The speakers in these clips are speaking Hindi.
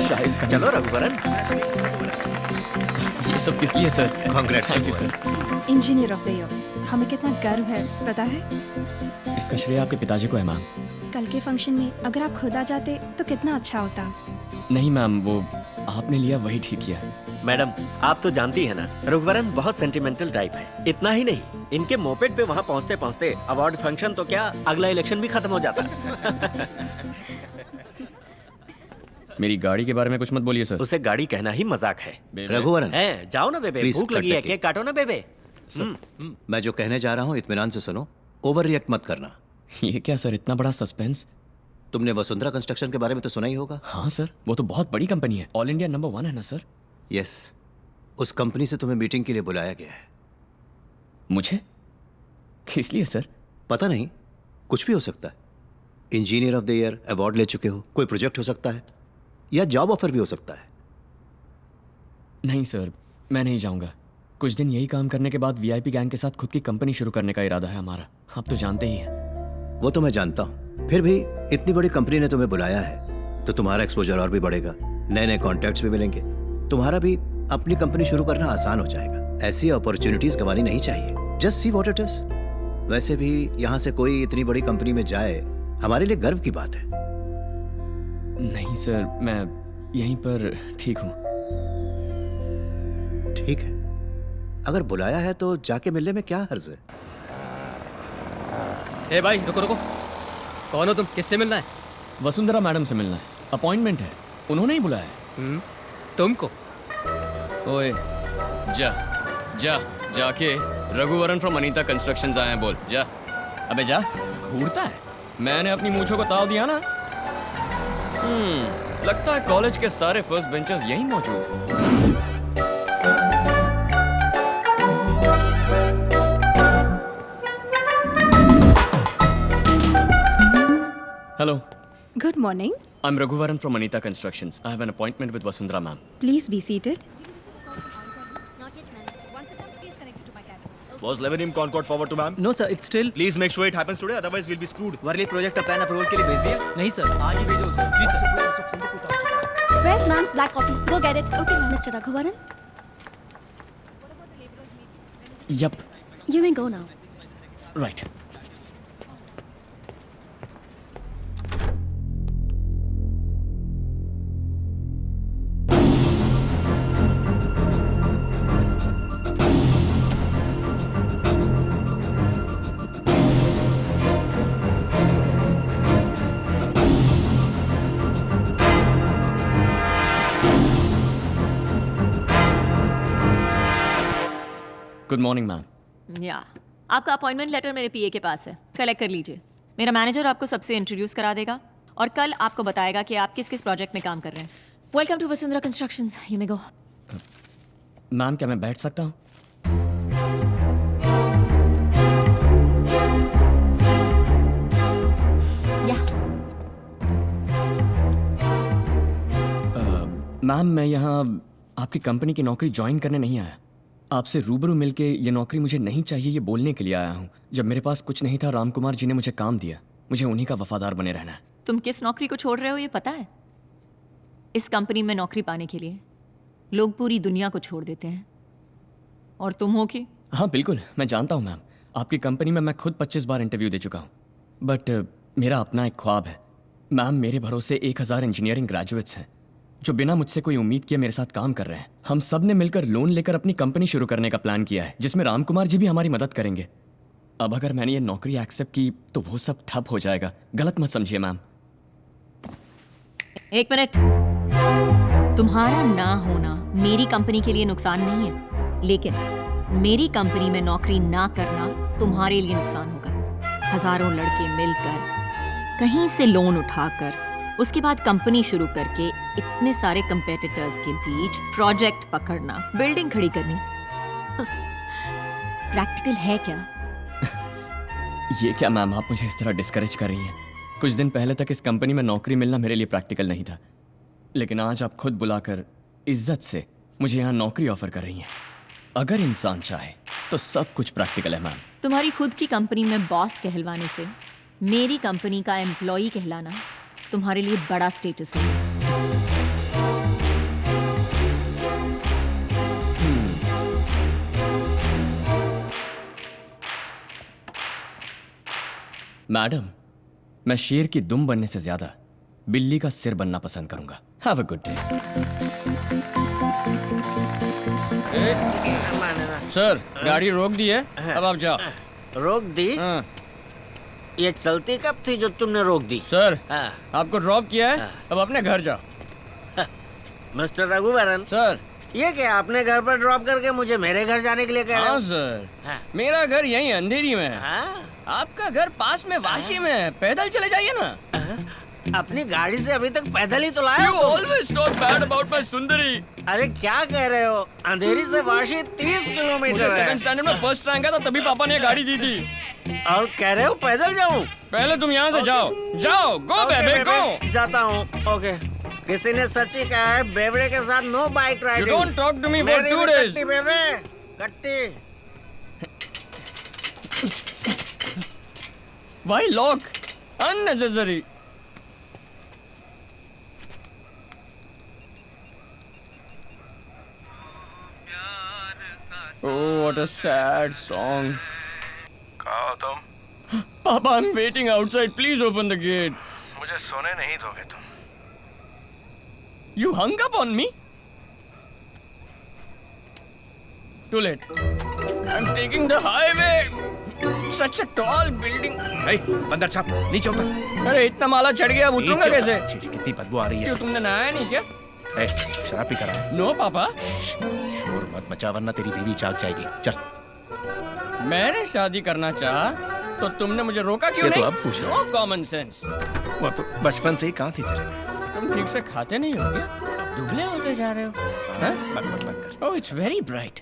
शाइस का चलो रघुवरन, ये सब किस लिए sir? Congrats thank you sir. Engineer of the year, हमें कितना गर्व है पता है? इसका श्रेय आपके पिताजी को है मैम। कल के फंक्शन में अगर आप खुद आ जाते तो कितना अच्छा होता। नहीं मैम, वो आपने लिया वही ठीक किया। मैडम आप तो जानती है ना, रघुवरन बहुत सेंटिमेंटल टाइप है। इतना ही नहीं, इनके मोपेड पे वहाँ पहुँचते पहुँचते अवार्ड फंक्शन तो क्या, अगला इलेक्शन भी खत्म हो जाता। मेरी गाड़ी के बारे में कुछ मत बोलिए सर। उसे गाड़ी कहना ही मजाक है। रघुवरन, हैं, जाओ ना बेबे, Please भूख लगी cut है, the केक काटो ना बेबे। मैं जो कहने जा रहा हूँ इत्मीनान से सुनो, ओवर रिएक्ट मत करना। ये क्या सर, इतना बड़ा सस्पेंस? तुमने वसुंधरा कंस्ट्रक्शन के बारे में तो सुना ही होगा। हाँ सर, वो तो बहुत बड़ी कंपनी है, ऑल इंडिया नंबर 1 है ना सर। यस, उस कंपनी से तुम्हें मीटिंग के लिए बुलाया गया है। मुझे किस लिए सर? पता नहीं, कुछ भी हो सकता है। Engineer of the year award ले चुके हो, कोई प्रोजेक्ट हो सकता है, या जॉब ऑफर भी हो सकता है। नहीं सर, मैं नहीं जाऊंगा। कुछ दिन यही काम करने के बाद वीआईपी गैंग के साथ खुद की कंपनी शुरू करने का इरादा है हमारा। आप तो जानते ही हैं। वो तो मैं जानता हूँ, फिर भी इतनी बड़ी कंपनी ने तुम्हें बुलाया है तो तुम्हारा एक्सपोजर और भी बढ़ेगा, नए नए कॉन्टैक्ट्स भी मिलेंगे, तुम्हारा भी अपनी कंपनी शुरू करना आसान हो जाएगा। ऐसी अपॉर्चुनिटीज गंवानी नहीं चाहिए। Just see what it is. वैसे भी यहाँ से कोई इतनी बड़ी कंपनी में जाए हमारे लिए गर्व की बात है। नहीं सर, मैं यहीं पर ठीक हूँ। ठीक है, अगर बुलाया है तो जाके मिलने में क्या हर्ज है। ए भाई रुको रुको, कौन हो तुम? किससे मिलना है? वसुंधरा मैडम से मिलना है, अपॉइंटमेंट है, उन्होंने ही बुलाया है। तुमको? ओए जा जा, जाके रघुवरन फ्रॉम अनीता कंस्ट्रक्शंस आए हैं बोल जा। अबे जा, घूरता है। मैंने अपनी मूंछों को ताव दिया ना। लगता है कॉलेज के सारे फर्स्ट बेंचर्स यहीं मौजूद। Hello, good morning, I am Raghuvaran from Anita constructions. I have an appointment with Vasundhara ma'am. Please be seated. Was Lebanon Concord forward to ma'am? No sir, it's still. Please make sure it happens today, otherwise we'll be screwed. Worli project plan approval के लिए भेज दिया? नहीं सर, आज ही भेजो उसे। जी sir. Where's ma'am's black coffee? Go get it. Okay, ma'am. Mr. Raghuvaran, yup, you may go now. Right. Good morning ma'am. या आपका अपॉइंटमेंट लेटर मेरे पीए के पास है, कलेक्ट कर लीजिए। मेरा मैनेजर आपको सबसे इंट्रोड्यूस करा देगा और कल आपको बताएगा कि आप किस किस प्रोजेक्ट में काम कर रहे हैं। Welcome to Vasundhara constructions, you may go. Ma'am, क्या मैं बैठ सकता हूँ? या मैम, मैं यहाँ आपकी कंपनी की नौकरी ज्वाइन करने नहीं आया। आपसे रूबरू मिलके ये नौकरी मुझे नहीं चाहिए ये बोलने के लिए आया हूँ। जब मेरे पास कुछ नहीं था, राम कुमार जी ने मुझे काम दिया। मुझे उन्हीं का वफादार बने रहना है। तुम किस नौकरी को छोड़ रहे हो ये पता है? इस कंपनी में नौकरी पाने के लिए लोग पूरी दुनिया को छोड़ देते हैं, और तुम हो कि? हाँ बिल्कुल, मैं जानता हूँ मैम। आपकी कंपनी में मैं खुद 25 बार इंटरव्यू दे चुका हूँ। बट मेरा अपना एक ख्वाब है मैम। मेरे भरोसे 1000 इंजीनियरिंग ग्रेजुएट्स हैं जो बिना मुझसे कोई उम्मीद किए मेरे साथ काम कर रहे हैं। हम सब ने मिलकर लोन लेकर अपनी कंपनी शुरू करने का प्लान किया है, जिसमें राम कुमार जी भी हमारी मदद करेंगे। अब अगर मैंने ये नौकरी एक्सेप्ट की तो वो सब ठप हो जाएगा। गलत मत समझिए मैम। एक मिनट, तुम्हारा ना होना मेरी कंपनी के लिए नुकसान नहीं है, लेकिन मेरी कंपनी में नौकरी ना करना तुम्हारे लिए नुकसान होगा। हजारों लड़के मिलकर कहीं से लोन उठाकर उसके बाद कंपनी शुरू करके इतने सारे कंपेटिटर्स के बीच प्रोजेक्ट पकड़ना, बिल्डिंग खड़ी करनी, प्रैक्टिकल है क्या? ये क्या मैम, आप मुझे इस तरह डिस्करेज कर रही हैं? कुछ दिन पहले तक इस कंपनी में नौकरी मिलना मेरे लिए प्रैक्टिकल नहीं था, लेकिन आज आप खुद बुलाकर इज्जत से मुझे यहाँ नौकरी ऑफर कर रही हैं। अगर इंसान चाहे तो सब कुछ प्रैक्टिकल है मैम। तुम्हारी खुद की कंपनी में बॉस कहलवाने से मेरी कंपनी का एम्प्लॉई कहलाना तुम्हारे लिए बड़ा स्टेटस है। मैडम, मैं शेर की दुम बनने से ज्यादा बिल्ली का सिर बनना पसंद करूंगा। Have a good day. Sir, गाड़ी रोक दी है, अब आप जाओ। रोक दी? हाँ। ये चलती कब थी जो तुमने रोक दी? सर, हाँ। आपको ड्रॉप किया है, अब अपने घर जाओ। Mister Raghuvaran, sir. ये क्या आपने घर पर ड्रॉप करके मुझे मेरे घर जाने के लिए कह रहे हाँ हो? सर, हाँ। मेरा घर यहीं अंधेरी में है। हाँ? आपका घर पास में वाशी में है, पैदल चले जाइए ना। अपनी गाड़ी से अभी तक पैदल ही तो लाया You हो तुम। always talk bad about my सुंदरी। अरे क्या कह रहे हो? अंधेरी से वाशी 30 मुझे किलोमीटर है। सेकंड स्टैंडर्ड में फर्स्ट रैंक आया था, तभी पापा ने गाड़ी दी थी। और कह रहे हो पैदल जाऊं? पहले तुम यहाँ से जाओ, जाओ, गो बेबे गो। जाता हूँ। ओके। किसी ने सच ही कहा है, बेवड़े के साथ no bike You riding. don't talk to me for 2 days। कट्टी बेबे, कट्टी। Why lock? Unnecessary। Oh, what a sad song। कहाँ हो तुम? Papa, I'm waiting outside. Please open the gate। मुझे सोने नहीं दोगे तुम। You hung up on me? Too late। I'm taking the highway। Such a tall building। बंदर छाप नीचे उतर। अरे इतना माला चढ़ गया, अब उतरूंगा नीचे कैसे? उतर। छी, छी, कितनी बदबू आ रही है। क्यों, तुमने नहाया नहीं क्या? ए, शराब पी कर आया। नो पापा, शोर मत मचा वरना तेरी बीवी जाग जाएगी। चल। मैंने शादी करना चाहा तो तुमने मुझे रोका क्यों ये तो नहीं? अब पूछ रहा नो कॉमन सेंस। वो तो बचपन से ही कहाँ थी तेरे? तुम ठीक से खाते नहीं हो क्या? दुबले होते जा रहे हो। हाँ? बंद कर। ओह, इट्स वेरी ब्राइट।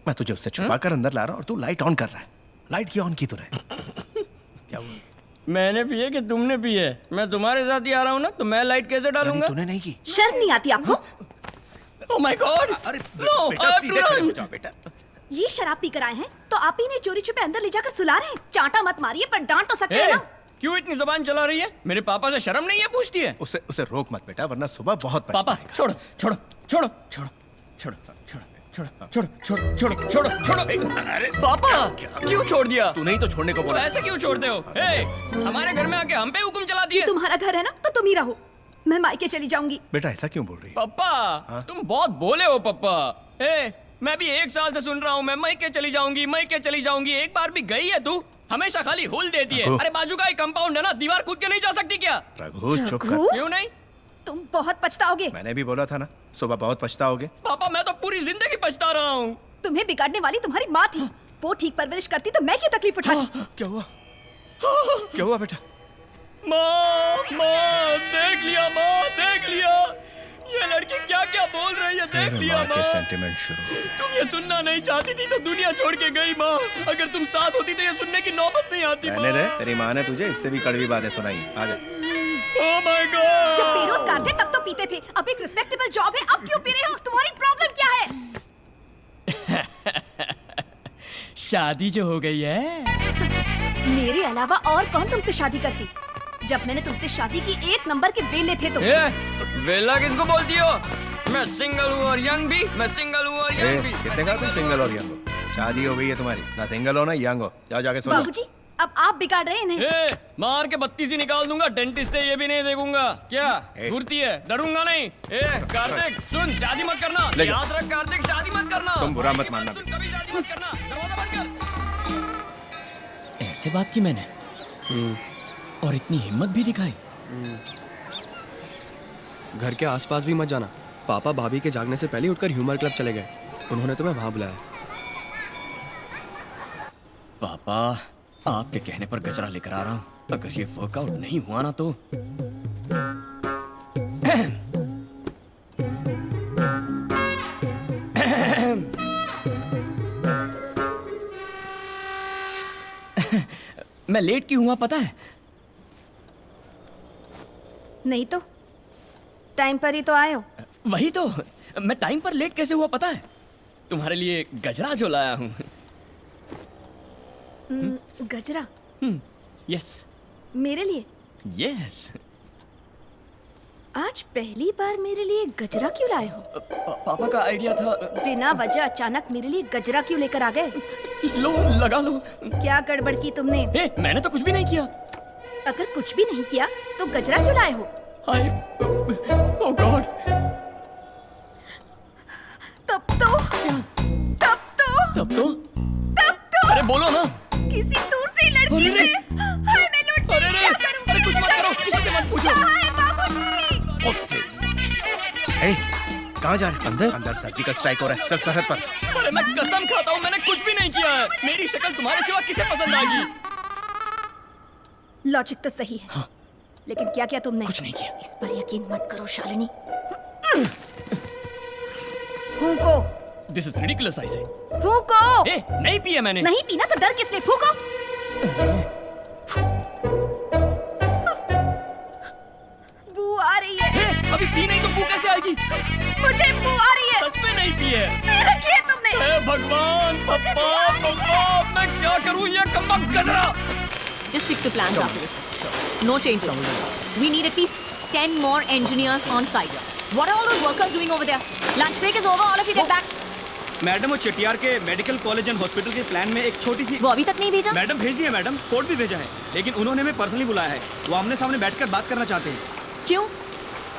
मैं तुझे उससे छुपा कर अंदर ला रहा हूँ और तू लाइट ऑन कर रहा है। लाइट क्यों ऑन की तूने? क्या हुआ? मैंने पिए कि तुमने पिए? मैं तुम्हारे साथ ही आ रहा हूँ ना, तो मैं लाइट कैसे डालूंगा? तूने नहीं की। शर्म नहीं आती आपको? Oh my God! अरे नो, बेटा, I have सीधे to खड़े हो run। जाओ बेटा। ये शराब पी कर आए हैं तो आप ही ने चोरी छुपे अंदर ले जाकर सुला रहे हैं। चांटा मत मारिए, पर डांट तो सकते हैं ए, ना। क्यों इतनी जबान चला रही है? मेरे पापा से शर्म नहीं है पूछती है? उसे रोक मत बेटा, वरना सुबह बहुत पापा, पछताएगा। छोड़ो छोड़ो छोड़ो छोड़ो छोड़ो छोड़ो छोड़ो छोड़ो छोड़ो छोड़ो छोड़ो। अरे पापा, क्यों छोड़ दिया? तू नहीं तो छोड़ने को तो बोला। ऐसे क्यों छोड़ते हो? ए, हमारे घर में आके हम पे हुक्म चलाती है। तुम्हारा घर है ना, तो तुम ही रहो। मैं मायके चली जाऊंगी। बेटा ऐसा क्यों बोल रही है? पापा, तुम बहुत बोले हो पापा। ए, मैं भी 1 साल से सुन रहा हूँ, मैं मायके चली जाऊंगी, मायके चली जाऊंगी। एक बार भी गई है तू? हमेशा खाली हुल देती है। रघु। अरे बाजू का एक कंपाउंड है ना, दीवार कूद के नहीं जा सकती क्या? रघु चुप कर। रघु? क्यों नहीं? तुम बहुत पछताओगे। मैंने भी बोला था ना, सुबह बहुत पछताओगे। पापा, मैं तो पूरी जिंदगी पछता रहा हूँ। तुम्हें बिगाड़ने वाली तुम्हारी माँ थी। वो ठीक परवरिश करती तो मैं क्यों तकलीफ उठाती? क्या हुआ? क्या हुआ बेटा? माँ, माँ, देख लिया माँ, देख लिया। ये लड़की क्या क्या बोल रही है, देख लिया माँ। सेंटिमेंट शुरू हो गया। तुम ये सुनना नहीं चाहती थी तो दुनिया छोड़ के गई माँ। अगर तुम साथ होती तो ये सुनने की नौबत नहीं आती माँ। रहने दे, तेरी माँ ने तुझे इससे भी कड़वी बातें सुनाई। आजा। Oh my God! जब बेरोजगार थे तब तो पीते थे, अब एक रिस्पेक्टेबल जॉब है, अब क्यों पी रहे हो? तुम्हारी प्रॉब्लम क्या है? शादी जो हो गई है। मेरे अलावा और कौन तुमसे शादी करती? जब मैंने तुमसे शादी की 1 नंबर के बेले थे तुम। वेला किसको बोलती हो? मैं सिंगल हूँ और यंग भी। मैं सिंगल हूँ और यंग भी। किसने कहा तुम सिंगल और यंग हो? शादी हो गई है तुम्हारी, ना सिंगल हो ना यंग हो। जाओ जाके सो जाओ। बाबूजी, अब आप बिगाड़ रहे हैं इन्हें। मार के 32 ही निकाल दूंगा। डेंटिस्ट है, ये भी नहीं देखूंगा। क्या घुरती है? डरूंगा नहीं। कार्तिक सुन, शादी मत करना। ले जाओ। याद रख कार्तिक, शादी मत करना। तुम बुरा मत मानना। सुन, कभी शादी मत करना। दरवाजा बंद कर। ऐसे बात की मैंने, और इतनी हिम्मत भी दिखाई। घर के आसपास भी मत जाना। पापा भाभी के जागने से पहले उठकर ह्यूमर क्लब चले गए। उन्होंने तुम्हें वहां बुलाया। पापा, आपके कहने पर गजरा लेकर आ रहा हूँ। अगर ये वर्कआउट नहीं हुआ ना तो मैं लेट क्यों हुआ पता है? नहीं तो टाइम पर ही तो आए हो। वही तो, मैं टाइम पर लेट कैसे हुआ पता है? तुम्हारे लिए गजरा जो लाया हूँ। गजरा? यस, मेरे लिए? यस। आज पहली बार मेरे लिए गजरा क्यों लाए हो? पापा का आइडिया था। बिना वजह अचानक मेरे लिए गजरा क्यों लेकर आ गए? लो, लगा लो। क्या गड़बड़ की तुमने? ए, मैंने तो कुछ भी नहीं किया। अगर कुछ भी नहीं किया तो गजरा क्यों लाए हो? हाय, ओह गॉड। तब तो अरे बोलो ना। किसी दूसरी लड़की अरे रे। से। हाय, मैं लौट अरे रे, क्या करूंगी? अरे कुछ मत करो, किसी से मत पूछो। हाय, बाबूजी। ए, कहाँ जा रहे? अंदर अंदर सर्जिकल स्ट्राइक हो रहा है। चल सरहद पर। अरे मैं कसम खाता हूँ मैंने कुछ भी नहीं किया है। मेरी शक्ल तुम्हारे सिवा किसे पसंद आएगी? लॉजिक तो सही है, हाँ। लेकिन क्या किया तुमने? कुछ नहीं किया। इस पर यकीन मत करो शालिनी। फूंको। This is ridiculous I say. फूंको। ए, नहीं पिया मैंने। नहीं पीना तो डर किसने? फूंको। बू आ रही है। ए, अभी पी नहीं तो बू कैसे आएगी? मुझे बू आ रही है। सच में नहीं पी है। मेरा किया तुमने। हे भगवान, पप्पा, मैं क्या करूं ये कम्बक गजरा। Just stick to plans after this. No changes. We need at least 10 more engineers on site. What are all those workers doing over there? Lunch break is over. All of you get back. Madam वो चटियार के मेडिकल कॉलेज एंड हॉस्पिटल के प्लान में एक छोटी सी वो अभी तक नहीं भेजा? मैडम भेज दिया मैडम, कोड भी भेजा है, लेकिन उन्होंने हमें पर्सनली बुलाया है। वो आमने सामने बैठकर बात करना चाहते हैं। क्यों?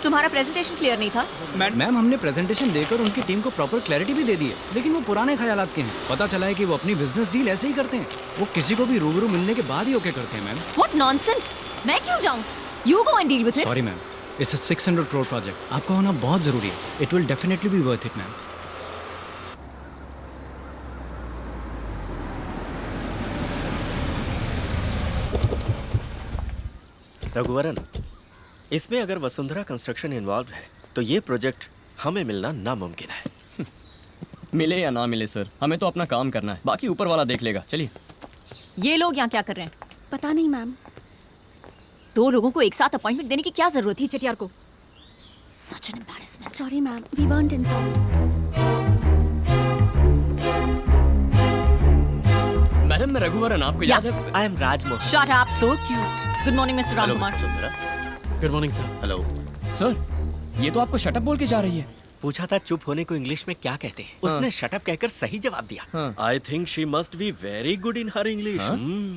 तुम्हारा प्रेजेंटेशन क्लियर नहीं था? मैम हमने प्रेजेंटेशन देकर उनकी टीम को प्रॉपर क्लैरिटी भी दे दी है, लेकिन वो पुराने ख्यालात के हैं। पता चला है कि वो अपनी बिजनेस डील ऐसे ही करते हैं, वो किसी को भी रूबरू मिलने के बाद ही ओके करते हैं मैम। What nonsense! मैं क्यों जाऊं? You go and deal with it. Sorry ma'am, it's a 600 crore project, आपका होना बहुत जरूरी है। It will definitely be worth it ma'am. Raghuvaran, इसमें अगर वसुंधरा कंस्ट्रक्शन इन्वॉल्व है तो ये प्रोजेक्ट हमें मिलना नामुमकिन है। मिले या ना मिले सर, हमें तो अपना काम करना है, बाकी ऊपर वाला देख लेगा। चलिए। ये लोग यहाँ क्या कर रहे हैं? पता नहीं मैम। 2 लोगों को एक साथ अपॉइंटमेंट देने की क्या जरूरत थी चटियार को? Such an embarrassment. Sorry ma'am, we weren't informed. Madam मैं रघुवरन, आपको याद है? I am Rajmohan. Shut up. So cute. Good morning, Mr. Ramkumar. Good morning sir. Hello. Sir, ये तो आपको शटअप बोल के जा रही है। पूछा था चुप होने को इंग्लिश में क्या कहते हैं, उसने शट अप कहकर सही जवाब दिया। I think she must be very good in her English.